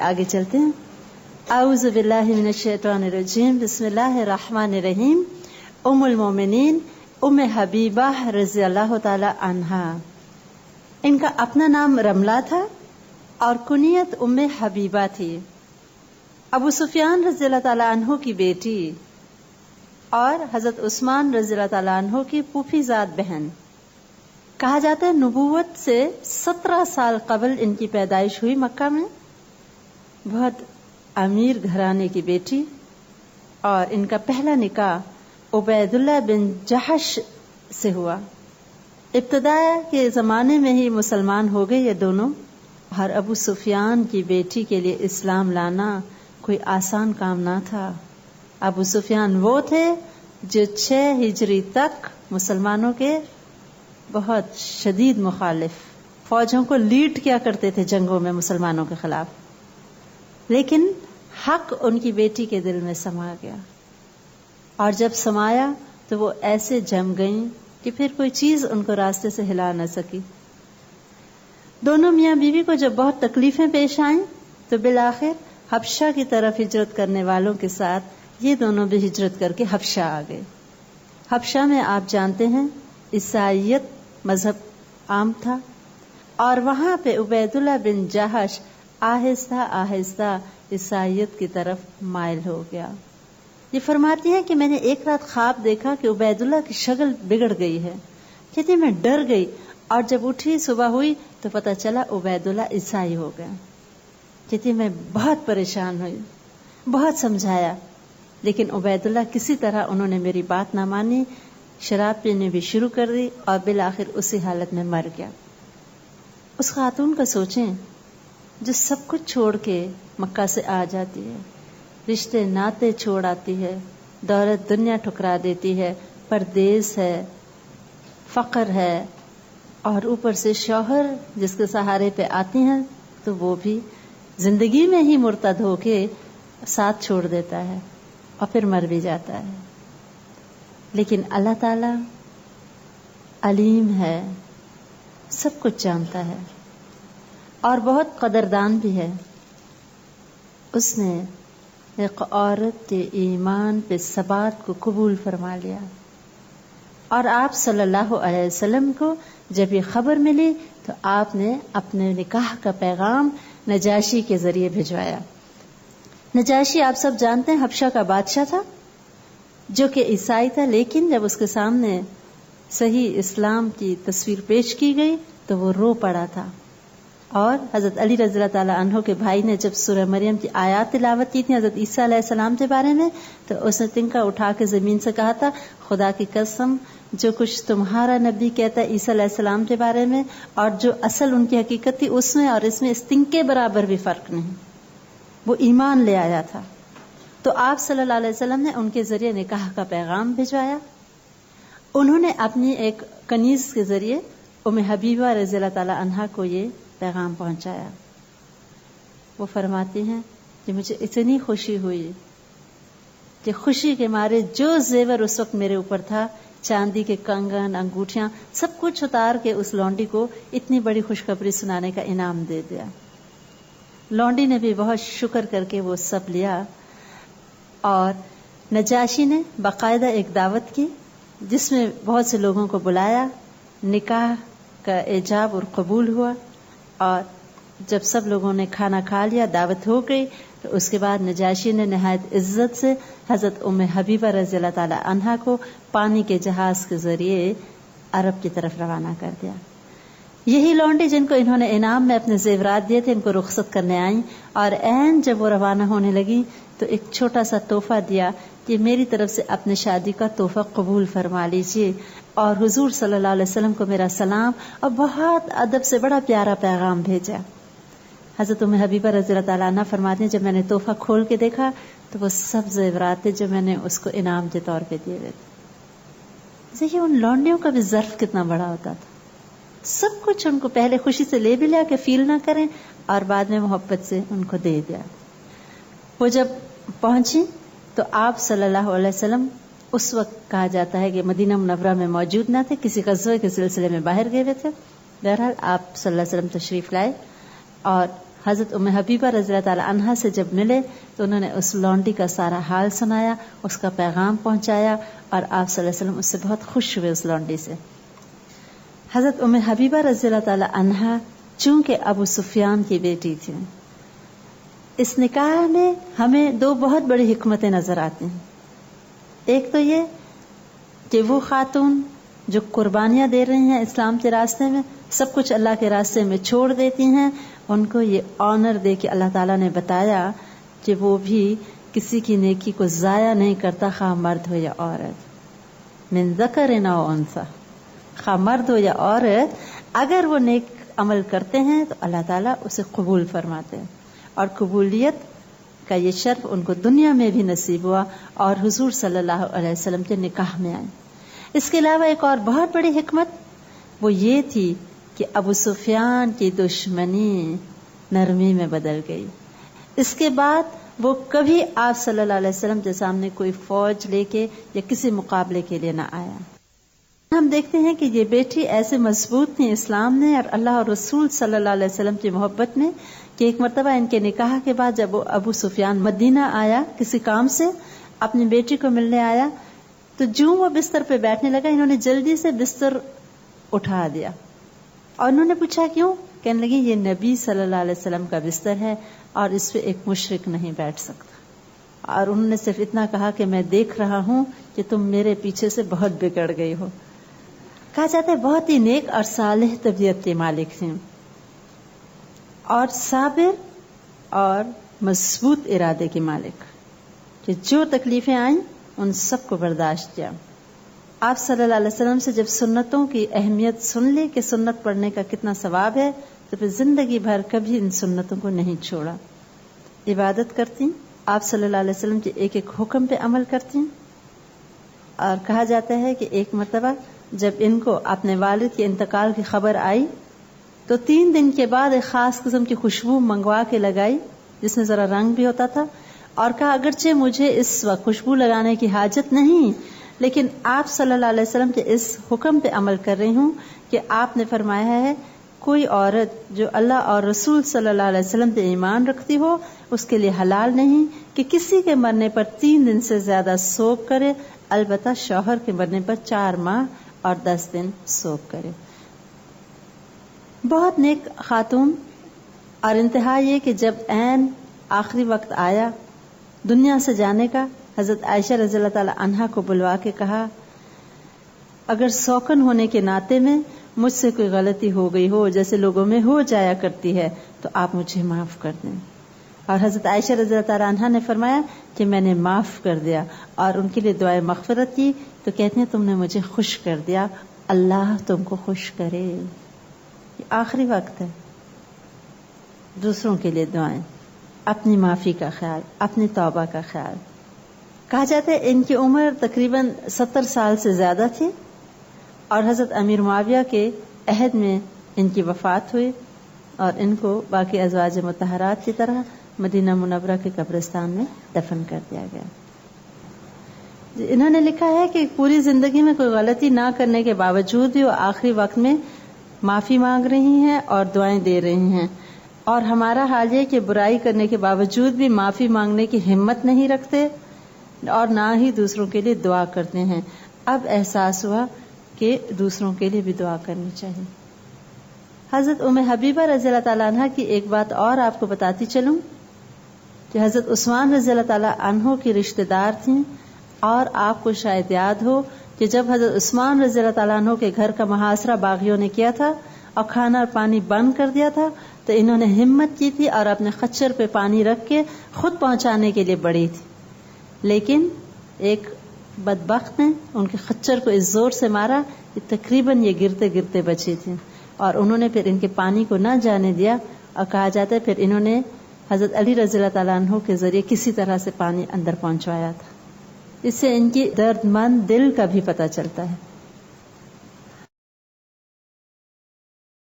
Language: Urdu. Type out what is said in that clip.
آگے چلتے ہیں. اعوذ باللہ من الشیطان الرجیم. بسم اللہ الرحمن الرحیم. ام المومنین ام حبیبہ رضی اللہ تعالی عنہا. ان کا اپنا نام رملہ تھا اور کنیت ام حبیبہ تھی. ابو سفیان رضی اللہ تعالی عنہ کی بیٹی اور حضرت عثمان رضی اللہ تعالی عنہ کی پھوپھی زاد بہن. کہا جاتا ہے نبوت سے 17 سال قبل ان کی پیدائش ہوئی مکہ میں. بہت امیر گھرانے کی بیٹی، اور ان کا پہلا نکاح عبید اللہ بن جحش سے ہوا. ابتدا کے زمانے میں ہی مسلمان ہو گئے یہ دونوں. اور ابو سفیان کی بیٹی کے لیے اسلام لانا کوئی آسان کام نہ تھا. ابو سفیان وہ تھے جو 6 ہجری تک مسلمانوں کے بہت شدید مخالف، فوجوں کو لیڈ کیا کرتے تھے جنگوں میں مسلمانوں کے خلاف. لیکن حق ان کی بیٹی کے دل میں سما گیا، اور جب سمایا تو وہ ایسے جم گئیں کہ پھر کوئی چیز ان کو راستے سے ہلا نہ سکی. دونوں میاں بیوی کو جب بہت تکلیفیں پیش آئیں تو بالآخر حبشہ کی طرف ہجرت کرنے والوں کے ساتھ یہ دونوں بھی ہجرت کر کے حبشہ آ گئے. حبشہ میں آپ جانتے ہیں عیسائیت مذہب عام تھا، اور وہاں پہ عبید اللہ بن جحش آہستہ آہستہ عیسائیت کی طرف مائل ہو گیا. یہ فرماتی ہے کہ میں نے ایک رات خواب دیکھا کہ عبید اللہ کی شکل بگڑ گئی ہے. کہتی میں ڈر گئی، اور جب اٹھی صبح ہوئی تو پتہ چلا عبید اللہ عیسائی ہو گیا. کہتی میں بہت پریشان ہوئی، بہت سمجھایا، لیکن عبید اللہ کسی طرح انہوں نے میری بات نہ مانی، شراب پینے بھی شروع کر دی، اور بالآخر اسی حالت میں مر گیا. اس خاتون کا سوچیں جو سب کچھ چھوڑ کے مکہ سے آ جاتی ہے، رشتے ناطے چھوڑ آتی ہے، دولت دنیا ٹھکرا دیتی ہے، پردیس ہے، فقر ہے، اور اوپر سے شوہر جس کے سہارے پہ آتی ہیں تو وہ بھی زندگی میں ہی مرتد ہو کے ساتھ چھوڑ دیتا ہے اور پھر مر بھی جاتا ہے. لیکن اللہ تعالی علیم ہے، سب کچھ جانتا ہے اور بہت قدردان بھی ہے. اس نے ایک عورت کے ایمان پہ ثبات کو قبول فرما لیا، اور آپ صلی اللہ علیہ وسلم کو جب یہ خبر ملی تو آپ نے اپنے نکاح کا پیغام نجاشی کے ذریعے بھجوایا. نجاشی آپ سب جانتے ہیں حبشہ کا بادشاہ تھا جو کہ عیسائی تھا، لیکن جب اس کے سامنے صحیح اسلام کی تصویر پیش کی گئی تو وہ رو پڑا تھا. اور حضرت علی رضی اللہ تعالیٰ عنہ کے بھائی نے جب سورہ مریم کی آیات تلاوت کی تھی حضرت عیسیٰ علیہ السلام کے بارے میں، تو اس نے تنکا اٹھا کے زمین سے کہا تھا خدا کی قسم جو کچھ تمہارا نبی کہتا ہے عیسیٰ علیہ السلام کے بارے میں اور جو اصل ان کی حقیقت تھی اس میں اور اس میں اس تنکے برابر بھی فرق نہیں. وہ ایمان لے آیا تھا. تو آپ صلی اللہ علیہ وسلم نے ان کے ذریعے نکاح کا پیغام بھجوایا. انہوں نے اپنی ایک کنیز کے ذریعے ام حبیبہ رضی اللہ تعالی عنہا کو یہ پیغام پہنچایا. وہ فرماتی ہیں کہ مجھے اتنی خوشی ہوئی کہ خوشی کے مارے جو زیور اس وقت میرے اوپر تھا، چاندی کے کنگن، انگوٹھیاں، سب کچھ اتار کے اس لونڈی کو اتنی بڑی خوشخبری سنانے کا انعام دے دیا. لونڈی نے بھی بہت شکر کر کے وہ سب لیا، اور نجاشی نے باقاعدہ ایک دعوت کی جس میں بہت سے لوگوں کو بلایا. نکاح کا ایجاب اور قبول ہوا، اور جب سب لوگوں نے کھانا کھا لیا، دعوت ہو گئی، تو اس کے بعد نجاشی نے نہایت عزت سے حضرت ام حبیبہ رضی اللہ تعالی عنہا کو پانی کے جہاز کے ذریعے عرب کی طرف روانہ کر دیا. یہی لونڈی جن کو انہوں نے انعام میں اپنے زیورات دیے تھے ان کو رخصت کرنے آئیں، اور عین جب وہ روانہ ہونے لگی تو ایک چھوٹا سا تحفہ دیا کہ میری طرف سے اپنے شادی کا تحفہ قبول فرما لیجیے، اور حضور صلی اللہ علیہ وسلم کو میرا سلام، اور بہت ادب سے بڑا پیارا پیغام بھیجا. حضرت ام حبیبہ رضی اللہ تعالیٰ عنہ فرماتے ہیں جب میں نے تحفہ کھول کے دیکھا تو وہ سب زیورات تھے جو میں نے اس کو انعام کے طور پہ دیے ہوئے تھے. دیکھیے ان لونڈیوں کا بھی ظرف کتنا بڑا ہوتا تھا. سب کچھ ان کو پہلے خوشی سے لے بھی لیا کہ فیل نہ کریں، اور بعد میں محبت سے ان کو دے دیا. وہ جب پہنچی تو آپ صلی اللہ علیہ وسلم اس وقت کہا جاتا ہے کہ مدینہ منورہ میں موجود نہ تھے، کسی غزوے کے سلسلے میں باہر گئے ہوئے تھے. بہرحال آپ صلی اللہ علیہ وسلم تشریف لائے، اور حضرت ام حبیبہ رضی اللہ تعالی عنہا سے جب ملے تو انہوں نے اس لونڈی کا سارا حال سنایا، اس کا پیغام پہنچایا، اور آپ صلی اللہ علیہ وسلم اس سے بہت خوش ہوئے اس لونڈی سے۔ حضرت ام حبیبہ رضی اللہ تعالی عنہا چونکہ ابو سفیان کی بیٹی تھی، اس نکاح میں ہمیں دو بہت بڑی حکمتیں نظر آتی ہیں۔ ایک تو یہ کہ وہ خاتون جو قربانیاں دے رہی ہیں اسلام کے راستے میں، سب کچھ اللہ کے راستے میں چھوڑ دیتی ہیں، ان کو یہ آنر دے کے اللہ تعالیٰ نے بتایا کہ وہ بھی کسی کی نیکی کو ضائع نہیں کرتا، خواہ مرد ہو یا عورت، من ذکر او انثی، خواہ مرد ہو یا عورت، اگر وہ نیک عمل کرتے ہیں تو اللہ تعالیٰ اسے قبول فرماتے ہیں، اور قبولیت کا یہ شرف ان کو دنیا میں بھی نصیب ہوا اور حضور صلی اللہ علیہ وسلم کے نکاح میں آئے۔ اس کے علاوہ ایک اور بہت بڑی حکمت وہ یہ تھی کہ ابو سفیان کی دشمنی نرمی میں بدل گئی۔ اس کے بعد وہ کبھی آپ صلی اللہ علیہ وسلم کے سامنے کوئی فوج لے کے یا کسی مقابلے کے لیے نہ آیا۔ ہم دیکھتے ہیں کہ یہ بیٹی ایسے مضبوط تھی اسلام نے اور اللہ اور رسول صلی اللہ علیہ وسلم کی محبت میں کہ ایک مرتبہ ان کے نکاح کے بعد جب ابو سفیان مدینہ آیا کسی کام سے، اپنی بیٹی کو ملنے آیا، تو جو وہ بستر پہ بیٹھنے لگا، انہوں نے جلدی سے بستر اٹھا دیا اور انہوں نے پوچھا کیوں؟ کہنے لگی یہ نبی صلی اللہ علیہ وسلم کا بستر ہے اور اس پہ ایک مشرک نہیں بیٹھ سکتا، اور انہوں نے صرف اتنا کہا کہ میں دیکھ رہا ہوں کہ تم میرے پیچھے سے بہت بگڑ گئی ہو۔ کہا جاتا ہے بہت ہی نیک اور صالح طبیعت کے مالک تھے اور صابر اور مضبوط ارادے کے مالک، کہ جو تکلیفیں آئیں ان سب کو برداشت کیا۔ آپ صلی اللہ علیہ وسلم سے جب سنتوں کی اہمیت سن لی کہ سنت پڑھنے کا کتنا ثواب ہے، تو پھر زندگی بھر کبھی ان سنتوں کو نہیں چھوڑا، عبادت کرتی، آپ صلی اللہ علیہ وسلم کے ایک ایک حکم پہ عمل کرتی۔ اور کہا جاتا ہے کہ ایک مرتبہ جب ان کو اپنے والد کے انتقال کی خبر آئی تو 3 دن کے بعد ایک خاص قسم کی خوشبو منگوا کے لگائی جس میں ذرا رنگ بھی ہوتا تھا، اور کہا اگرچہ مجھے اس وقت خوشبو لگانے کی حاجت نہیں، لیکن آپ صلی اللہ علیہ وسلم کے اس حکم پہ عمل کر رہی ہوں کہ آپ نے فرمایا ہے کوئی عورت جو اللہ اور رسول صلی اللہ علیہ وسلم پہ ایمان رکھتی ہو اس کے لیے حلال نہیں کہ کسی کے مرنے پر 3 دن سے زیادہ سوگ کرے، البتہ شوہر کے مرنے پر 4 ماہ اور 10 دن سوگ کرے۔ بہت نیک خاتون، اور انتہا یہ کہ جب عین آخری وقت آیا دنیا سے جانے کا، حضرت عائشہ رضی اللہ تعالی عنہا کو بلوا کے کہا اگر سوکن ہونے کے ناطے میں مجھ سے کوئی غلطی ہو گئی ہو جیسے لوگوں میں ہو جایا کرتی ہے تو آپ مجھے معاف کر دیں۔ اور حضرت عائشہ رضی اللہ تعالی عنہا نے فرمایا کہ میں نے معاف کر دیا اور ان کے لیے دعائے مغفرت کی، تو کہتے ہیں تم نے مجھے خوش کر دیا، اللہ تم کو خوش کرے۔ یہ آخری وقت ہے، دوسروں کے لیے دعائیں، اپنی معافی کا خیال، اپنی توبہ کا خیال۔ کہا جاتا ہے ان کی عمر تقریباً 70 سال سے زیادہ تھی، اور حضرت امیر معاویہ کے عہد میں ان کی وفات ہوئی اور ان کو باقی ازواج مطہرات کی طرح مدینہ منورہ کے قبرستان میں دفن کر دیا گیا۔ انہوں نے لکھا ہے کہ پوری زندگی میں کوئی غلطی نہ کرنے کے باوجود بھی وہ آخری وقت میں معافی مانگ رہی ہیں اور دعائیں دے رہی ہیں، اور ہمارا حال یہ کہ برائی کرنے کے باوجود بھی معافی مانگنے کی ہمت نہیں رکھتے اور نہ ہی دوسروں کے لیے دعا کرتے ہیں۔ اب احساس ہوا کہ دوسروں کے لیے بھی دعا کرنی چاہیے۔ حضرت ام حبیبہ رضی اللہ تعالیٰ عنہ کی ایک بات اور آپ کو بتاتی چلوں کہ حضرت عثمان رضی اللہ تعالیٰ عنہ کی رشتہ دار تھیں، اور آپ کو شاید یاد ہو کہ جب حضرت عثمان رضی اللہ تعالیٰ عنہ کے گھر کا محاصرہ باغیوں نے کیا تھا اور کھانا اور پانی بند کر دیا تھا، تو انہوں نے ہمت کی تھی اور اپنے خچر پہ پانی رکھ کے خود پہنچانے کے لیے بڑھی تھی، لیکن ایک بدبخت نے ان کے خچر کو اس زور سے مارا کہ تقریباً یہ گرتے گرتے بچی تھی، اور انہوں نے پھر ان کے پانی کو نہ جانے دیا، اور کہا جاتا ہے پھر انہوں نے حضرت علی رضی اللہ تعالیٰ عنہ کے ذریعے کسی طرح سے پانی اندر پہنچوایا تھا۔ اس سے ان کی درد مند دل کا بھی پتہ چلتا ہے۔